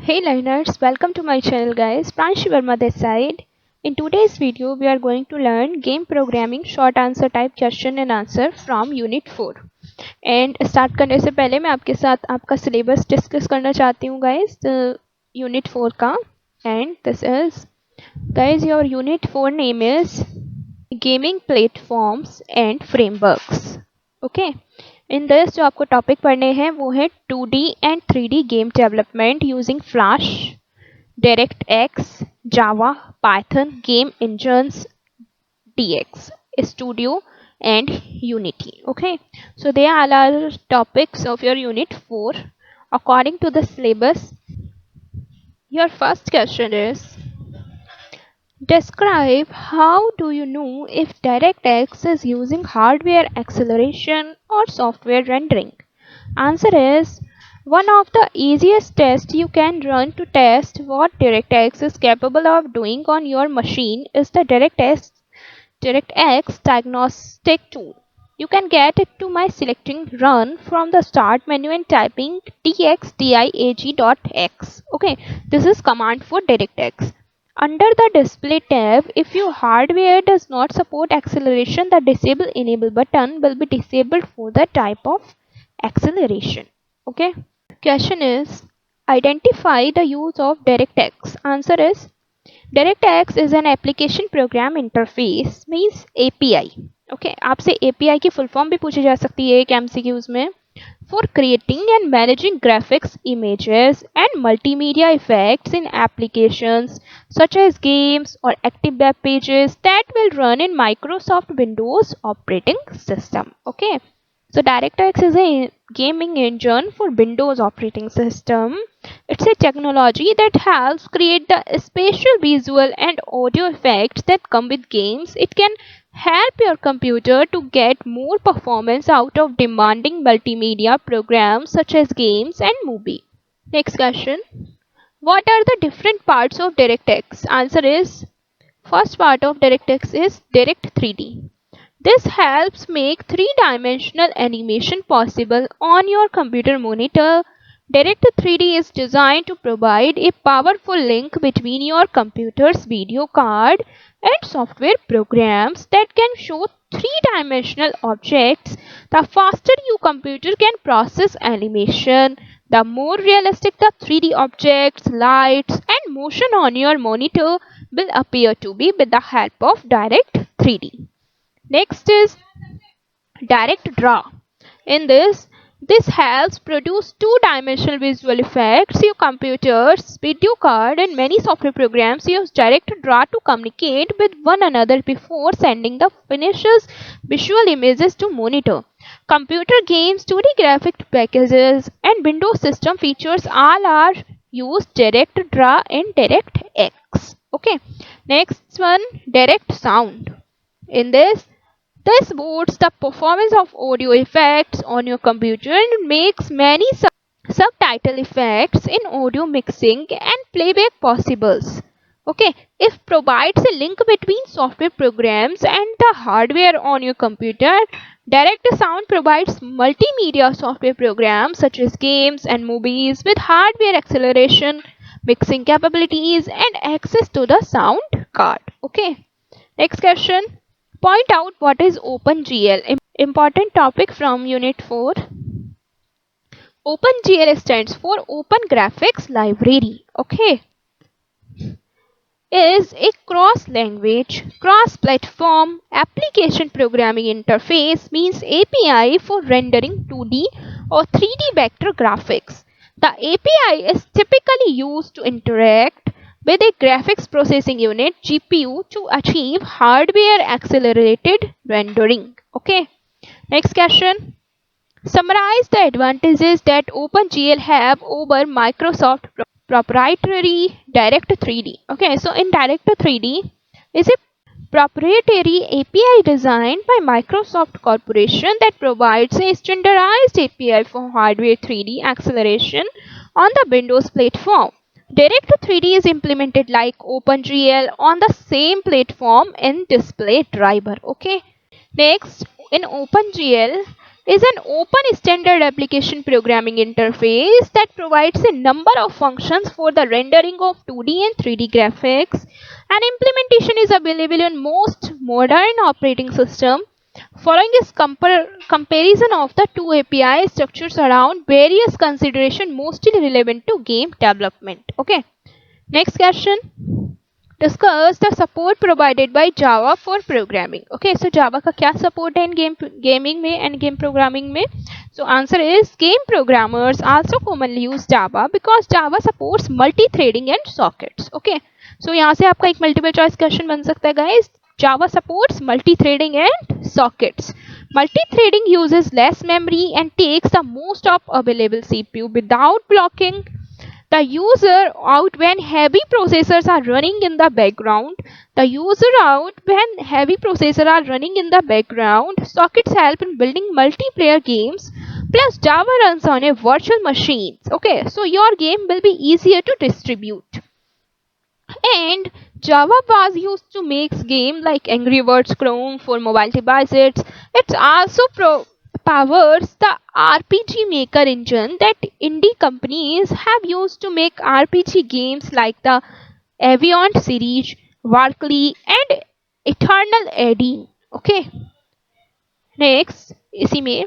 Hey learners, welcome to my channel guys. Pranshi Verma this side. In today's video, we are going to learn game programming short answer type question and answer from unit 4. And start करने से पहले मैं आपके साथ आपका syllabus discuss करना चाहती हूँ guys. Unit 4 का and this is guys your unit 4 name is gaming platforms and frameworks. Okay. In this जो आपको टॉपिक पढ़ने हैं वो है 2D and 3D game development using flash, direct x, Java, Python, game engines, DX, studio and Unity. Okay, so they are all topics of your unit 4 according to the syllabus. Your first question is, describe how do you know if DirectX is using hardware acceleration or software rendering? Answer is, one of the easiest tests you can run to test what DirectX is capable of doing on your machine is the DirectX diagnostic tool. You can get it to by selecting run from the start menu and typing txdiag.x. Okay, this is command for DirectX. Under the display tab, if your hardware does not support acceleration, the disable enable button will be disabled for the type of acceleration. Okay. Question is, identify the use of DirectX. Answer is, DirectX is an application program interface means API. Okay, आपसे API की full form भी पूछी जा सकती है एक MCQs में. For creating and managing graphics, images and multimedia effects in applications such as games or active web pages that will run in Microsoft Windows operating system. Okay, so DirectX is a gaming engine for Windows operating system. It's a technology that helps create the spatial, visual and audio effects that come with games. It can help your computer to get more performance out of demanding multimedia programs such as games and movie. Next question. What are the different parts of DirectX? Answer is, first part of DirectX is Direct 3D. This helps make three-dimensional animation possible on your computer monitor. Direct 3D is designed to provide a powerful link between your computer's video card and software programs that can show three-dimensional objects. The faster your computer can process animation, the more realistic the 3D objects, lights, and motion on your monitor will appear to be with the help of Direct 3D. Next is Direct Draw. In this helps produce two-dimensional visual effects. Your computer's video card and many software programs use Direct Draw to communicate with one another before sending the finished visual images to monitor. Computer games, 2D graphic packages, and Windows system features all are used Direct Draw and DirectX. Okay. Next one, Direct Sound. In this boosts the performance of audio effects on your computer and makes many subtitle effects in audio mixing and playback possible. Okay, it provides a link between software programs and the hardware on your computer. Direct Sound provides multimedia software programs such as games and movies with hardware acceleration, mixing capabilities and access to the sound card. Okay, next question. Point out what is OpenGL. Important topic from Unit 4. OpenGL stands for Open Graphics Library. Okay. Is a cross-language, cross-platform application programming interface means API for rendering 2D or 3D vector graphics. The API is typically used to interact with a graphics processing unit GPU to achieve hardware accelerated rendering. Okay. Next question. Summarize the advantages that OpenGL have over Microsoft proprietary Direct 3D. Okay, so in Direct 3D is a proprietary API designed by Microsoft Corporation that provides a standardized API for hardware 3D acceleration on the Windows platform. Direct 3D is implemented like OpenGL on the same platform in display driver. Okay. Next, in OpenGL is an open standard application programming interface that provides a number of functions for the rendering of 2D and 3D graphics. An implementation is available in most modern operating systems. Following is comparison of the two API structures around various considerations mostly relevant to game development. Okay. Next question. Discuss the support provided by Java for programming. Okay, so Java का क्या support है in gaming में and game programming में? So answer is game programmers also commonly use Java because Java supports multi-threading and sockets. Okay, so यहाँ से आपका एक multiple choice question बन सकता है guys. Java supports multi-threading and sockets. Multi-threading uses less memory and takes the most of available CPU without blocking the user out when heavy processors are running in the background. The user out when heavy processors are running in the background. Sockets help in building multiplayer games. Plus Java runs on a virtual machine. Okay, so your game will be easier to distribute. And Java was used to make games like Angry Birds Chrome for mobile devices. It also powers the RPG Maker engine that indie companies have used to make RPG games like the Aviant series, Valkyrie and Eternal Eddie. Okay. Next, इसी में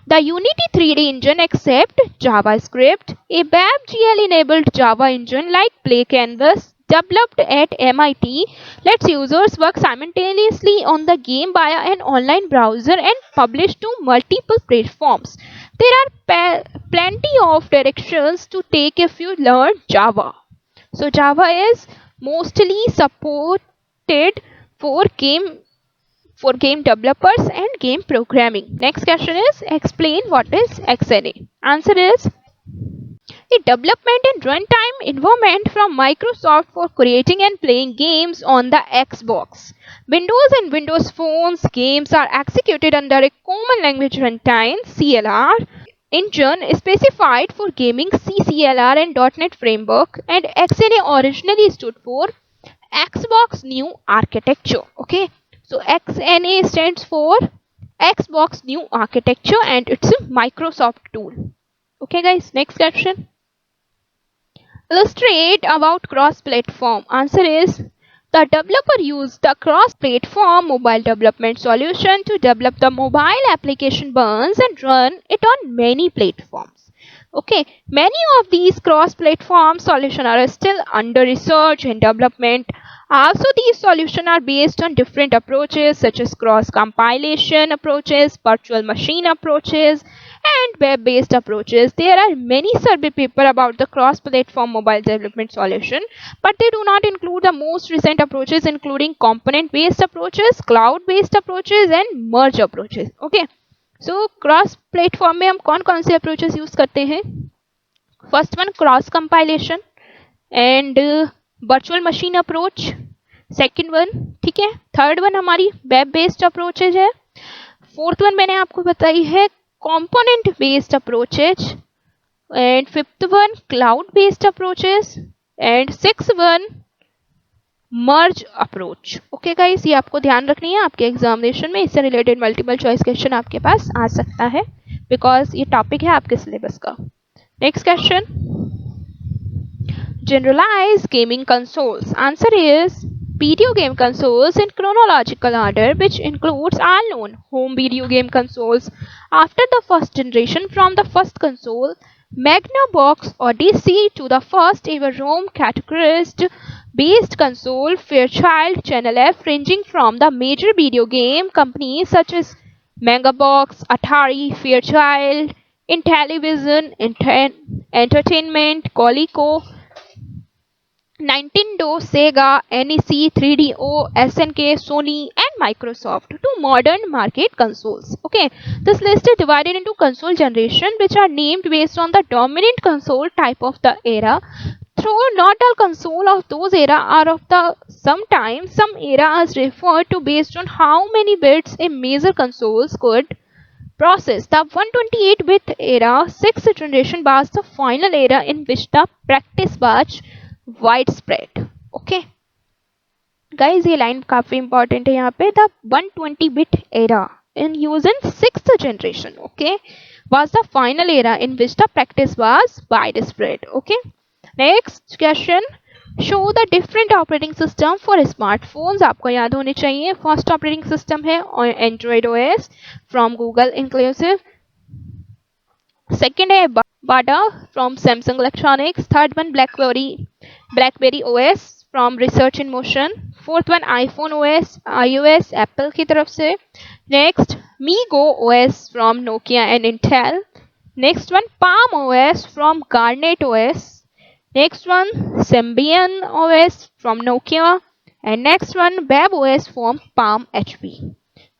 the Unity 3D engine accepts JavaScript. A WebGL enabled Java engine like Play Canvas developed at MIT lets users work simultaneously on the game via an online browser and publish to multiple platforms. There are plenty of directions to take if you learn Java. So Java is mostly supported for game developers and game programming. Next question is explain what is XNA. Answer is a development and runtime environment from Microsoft for creating and playing games on the Xbox. Windows and Windows phones games are executed under a common language runtime CLR engine specified for gaming CCLR and .NET framework, and XNA originally stood for Xbox New Architecture. Okay, so XNA stands for Xbox New Architecture and it's a Microsoft tool. Okay guys, next question. Illustrate about cross-platform. Answer is the developer used the cross-platform mobile development solution to develop the mobile application buns and run it on many platforms. Okay, many of these cross-platform solutions are still under research and development. Also, these solutions are based on different approaches such as cross-compilation approaches, virtual machine approaches, and web-based approaches. There are many survey papers about the cross-platform mobile development solution, but they do not include the most recent approaches including component-based approaches, cloud-based approaches, and merge approaches. Okay, so cross-platform में हम कौन-कौन से approaches use करते हैं? First one cross-compilation and virtual machine approach. Second one, ठीक है. Third one हमारी web-based approaches है. Fourth one मैंने आपको बताई है component based approaches, and fifth one cloud based approaches, and sixth one merge approach. Okay guys, ये आपको ध्यान रखनी है आपके एग्जामिनेशन में. इससे रिलेटेड मल्टीपल चॉइस क्वेश्चन आपके पास आ सकता है बिकॉज ये टॉपिक है आपके सिलेबस का. Next question, generalized gaming consoles. Answer is video game consoles in chronological order, which includes all known home video game consoles after the first generation, from the first console Magnavox Odyssey to the first ever ROM categorized based console Fairchild Channel F, ranging from the major video game companies such as Megabox, Atari, Fairchild, Intellivision, Entertainment, Coleco, Nintendo, Sega, NEC, 3DO, SNK, Sony, and Microsoft to modern market consoles. Okay, this list is divided into console generation, which are named based on the dominant console type of the era. Though not all console of those era are of the sometimes some era is referred to based on how many bits a major consoles could process. The 128-bit era, 6th generation, was the final era in which the practice was widespread. Okay guys, ये line काफी important है यहाँ पे. The 120 bit era in use in 6th generation. Okay, was the final era in which the practice was widespread. Okay, next question. Show the different operating system for smartphones. आपको याद होने चाहिए. First operating system है Android OS from Google inclusive. Second है Bada from Samsung Electronics. Third one BlackBerry OS from Research in Motion. Fourth one iPhone OS iOS Apple की तरफ से. Next MeeGo OS from Nokia and Intel. Next one Palm OS from Garnet OS. Next one, Symbian OS from Nokia, and next one, Web OS from Palm HP.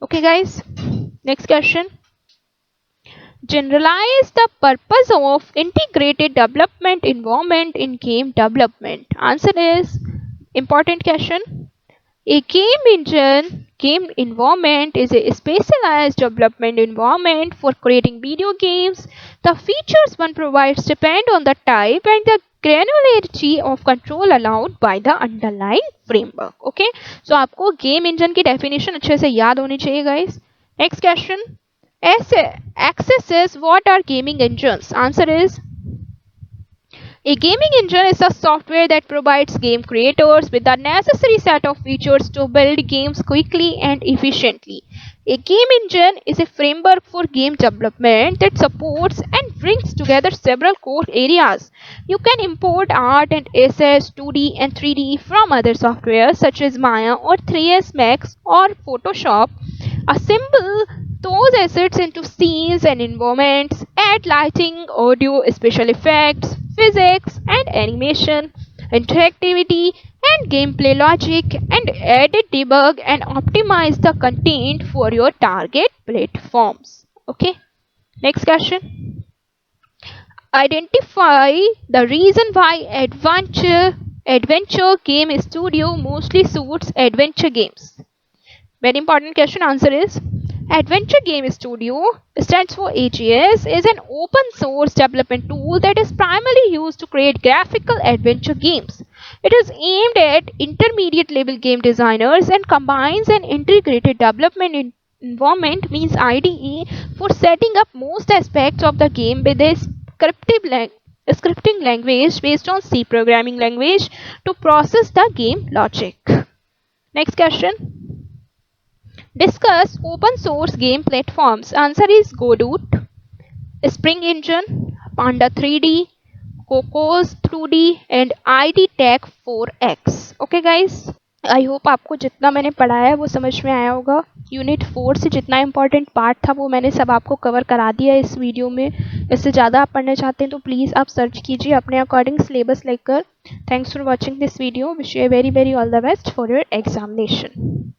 Okay, guys. Next question. Generalize the purpose of integrated development environment in game development. Answer is important question. A game environment is a specialized development environment for creating video games. The features one provides depend on the type and the granularity of control allowed by the underlying framework. Okay, so आपको game engine की definition अच्छे से याद होनी चाहिए guys. Next question. Accesses, what are gaming engines? Answer is a gaming engine is a software that provides game creators with the necessary set of features to build games quickly and efficiently. A game engine is a framework for game development that supports and brings together several core areas. You can import art and assets 2D and 3D from other software such as Maya or 3ds Max or Photoshop. Assemble those assets into scenes and environments, add lighting, audio, special effects, physics and animation, interactivity and gameplay logic, and edit, debug and optimize the content for your target platforms. Okay, next question. Identify the reason why adventure game studio mostly suits adventure games. Very important question. Answer is Adventure Game Studio, stands for AGS, is an open source development tool that is primarily used to create graphical adventure games. It is aimed at intermediate level game designers and combines an integrated development environment, means IDE, for setting up most aspects of the game with a scripting language based on C programming language to process the game logic. Next question. Discuss open source game platforms. Answer is Godot, Spring Engine, Panda 3D, Cocos 2D and ID Tech 4X. Okay guys, I hope आपको जितना मैंने पढ़ाया है वो समझ में आया होगा. यूनिट 4 से जितना इम्पोर्टेंट पार्ट था वो मैंने सब आपको कवर करा दिया इस वीडियो में. इससे ज़्यादा आप पढ़ना चाहते हैं तो प्लीज़ आप सर्च कीजिए अपने अकॉर्डिंग सिलेबस लेकर. Thanks for watching this video. Wish you very all the best for your examination.